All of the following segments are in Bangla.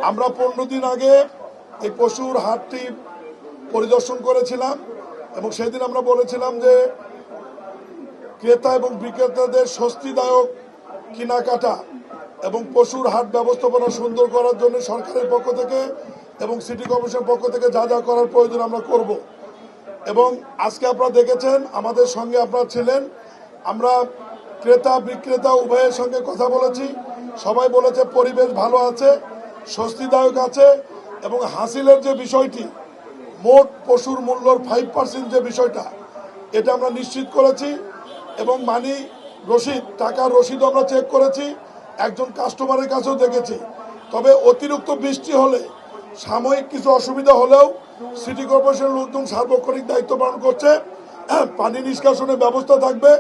আমরা 15 দিন আগে এই পশুর হাটটি পরিদর্শন করেছিলাম এবং সেদিন আমরা বলেছিলাম যে ক্রেতা এবং বিক্রেতাদের স্বস্তিদায়ক কেনাকাটা এবং পশুর হাট ব্যবস্থাপনা সুন্দর করার জন্য সরকারের পক্ষ থেকে এবং সিটি কর্পোরেশনের পক্ষ থেকে যা যা করার প্রয়োজন আমরা করব। এবং আজকে আপনারা দেখেছেন আমাদের সঙ্গে আপনারা ছিলেন, আমরা ক্রেতা বিক্রেতা উভয়ের সঙ্গে কথা বলেছি। সবাই বলেছে পরিবেশ ভালো আছে, স্বস্তিদায়ক আছে এবং হাসিলের যে বিষয়টি মোট পশুর মূল্যর 5% যে বিষয়টা এটা আমরা নিশ্চিত করেছি এবং মানি রসিদ টাকার রসিদ আমরা চেক করেছি, একজন কাস্টমারের কাছেও দেখেছি। তবে অতিরিক্ত বৃষ্টি হলে সাময়িক কিছু অসুবিধা হলেও সিটি কর্পোরেশনের লোকজন সার্বক্ষণিক দায়িত্ব পালন করছে, পানি নিষ্কাশনের ব্যবস্থা থাকবে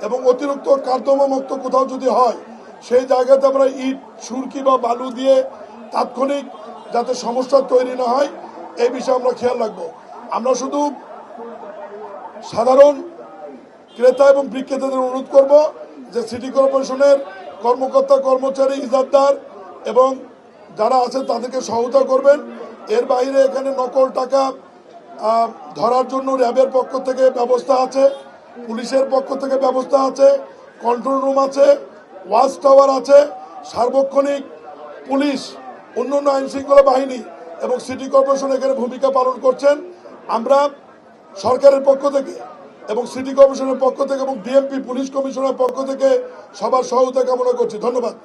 এবং অতিরিক্ত কার্দমামুক্ত কোথাও যদি হয় সেই জায়গাতে আমরা ইট সুরকি বা বালু দিয়ে তাৎক্ষণিক যাতে সমস্যা তৈরি না হয় এই বিষয়ে আমরা খেয়াল রাখবো। আমরা শুধু সাধারণ ক্রেতা এবং বিক্রেতাদের অনুরোধ করব যে সিটি কর্পোরেশনের কর্মকর্তা কর্মচারী ইজারদার এবং যারা আছেন তাদেরকে সহায়তা করবেন। এর বাইরে এখানে নকল টাকা ধরার জন্য র্যাবের পক্ষ থেকে ব্যবস্থা আছে, পুলিশের পক্ষ থেকে ব্যবস্থা আছে, কন্ট্রোল রুম আছে, ওয়াচ টাওয়ার আছে, সার্বক্ষণিক পুলিশ, অন্যান্য আইনশৃঙ্খলা বাহিনী এবং সিটি কর্পোরেশন এখানে ভূমিকা পালন করছেন। আমরা সরকারের পক্ষ থেকে এবং সিটি কর্পোরেশনের পক্ষ থেকে এবং ডিএমপি পুলিশ কমিশনের পক্ষ থেকে সবার সহায়তা কামনা করছি। ধন্যবাদ।